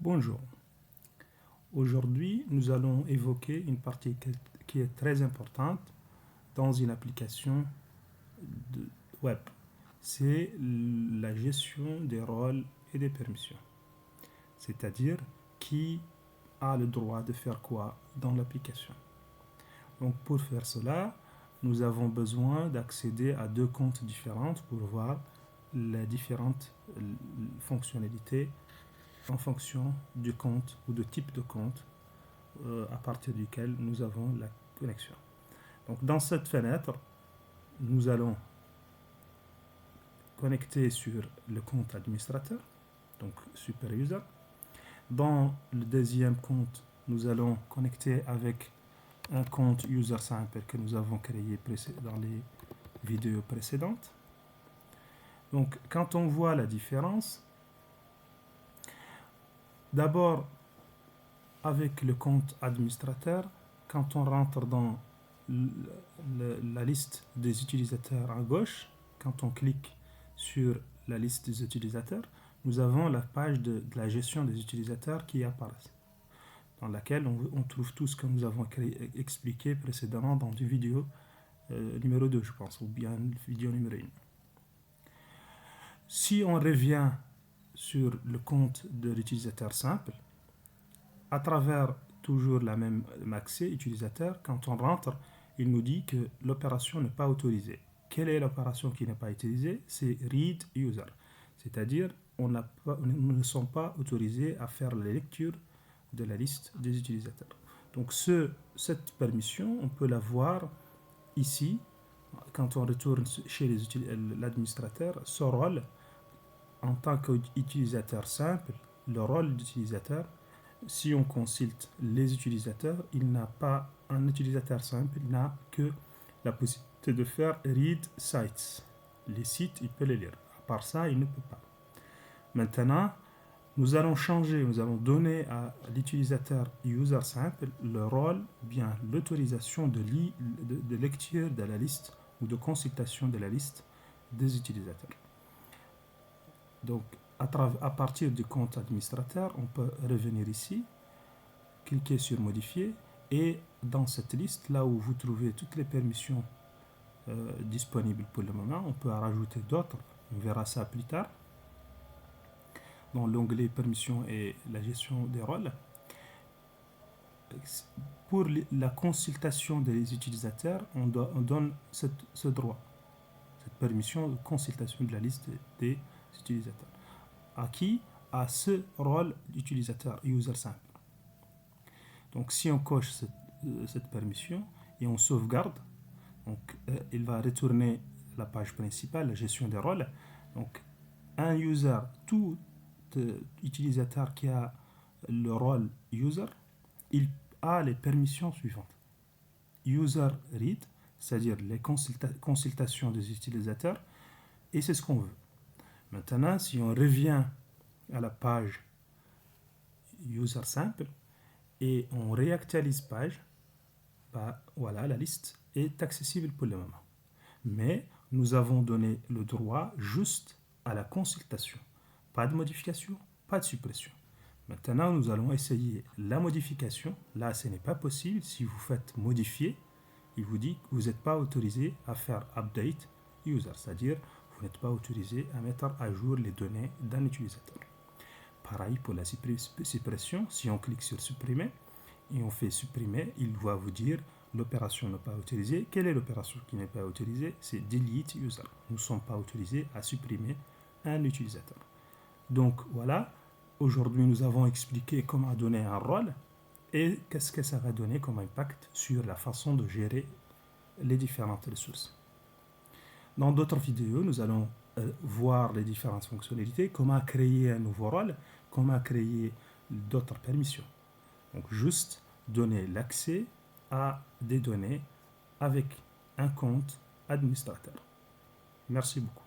Bonjour. Aujourd'hui, nous allons évoquer une partie qui est très importante dans une application de web. C'est la gestion des rôles et des permissions. C'est-à-dire qui a le droit de faire quoi dans l'application. Donc pour faire cela, nous avons besoin d'accéder à deux comptes différents pour voir les différentes fonctionnalités en fonction du compte ou du type de compte à partir duquel nous avons la connexion. Donc dans cette fenêtre, nous allons connecter sur le compte administrateur, donc super user. Dans le deuxième compte, nous allons connecter avec un compte user simple que nous avons créé dans les vidéos précédentes. Donc quand on voit la différence, d'abord avec le compte administrateur, quand on rentre dans la liste des utilisateurs à gauche, quand on clique sur la liste des utilisateurs, nous avons la page de la gestion des utilisateurs qui apparaît, dans laquelle on trouve tout ce que nous avons expliqué précédemment dans une vidéo numéro 2, je pense, ou bien vidéo numéro 1. Si on revient sur le compte de l'utilisateur simple, à travers toujours la même accès utilisateur, quand on rentre, il nous dit que l'opération n'est pas autorisée. Quelle est l'opération qui n'est pas utilisée? C'est read user, c'est-à-dire nous ne sommes pas autorisés à faire la lecture de la liste des utilisateurs. Donc cette permission, on peut la voir ici, quand on retourne chez l'administrateur, ce rôle en tant qu'utilisateur simple, le rôle d'utilisateur, si on consulte les utilisateurs, un utilisateur simple n'a que la possibilité de faire read sites. Les sites, il peut les lire. À part ça, il ne peut pas. Maintenant, nous allons donner à l'utilisateur user simple le rôle, bien l'autorisation de lecture de la liste ou de consultation de la liste des utilisateurs. Donc, à partir du compte administrateur, on peut revenir ici, cliquer sur modifier, et dans cette liste, là où vous trouvez toutes les permissions disponibles pour le moment, on peut en rajouter d'autres, on verra ça plus tard, dans l'onglet permissions et la gestion des rôles. Pour la consultation des utilisateurs, on donne ce droit, cette permission de consultation de la liste des utilisateurs. À qui? À ce rôle d'utilisateur user simple. Donc si on coche cette permission et on sauvegarde, donc il va retourner la page principale, la gestion des rôles. Donc un user, tout utilisateur qui a le rôle user, il a les permissions suivantes. User read, c'est-à-dire les consultations des utilisateurs, et c'est ce qu'on veut. Maintenant, si on revient à la page user simple et on réactualise page, voilà, la liste est accessible pour le moment. Mais nous avons donné le droit juste à la consultation. Pas de modification, pas de suppression. Maintenant, nous allons essayer la modification. Là, ce n'est pas possible. Si vous faites modifier, il vous dit que vous n'êtes pas autorisé à faire update user, c'est-à-dire vous n'êtes pas autorisé à mettre à jour les données d'un utilisateur. Pareil pour la suppression, si on clique sur supprimer et on fait supprimer, il va vous dire l'opération n'est pas autorisée. Quelle est l'opération qui n'est pas autorisée? C'est delete user. Nous ne sommes pas autorisés à supprimer un utilisateur. Donc voilà, aujourd'hui nous avons expliqué comment donner un rôle et qu'est-ce que ça va donner comme impact sur la façon de gérer les différentes ressources. Dans d'autres vidéos, nous allons voir les différentes fonctionnalités, comment créer un nouveau rôle, comment créer d'autres permissions. Donc juste donner l'accès à des données avec un compte administrateur. Merci beaucoup.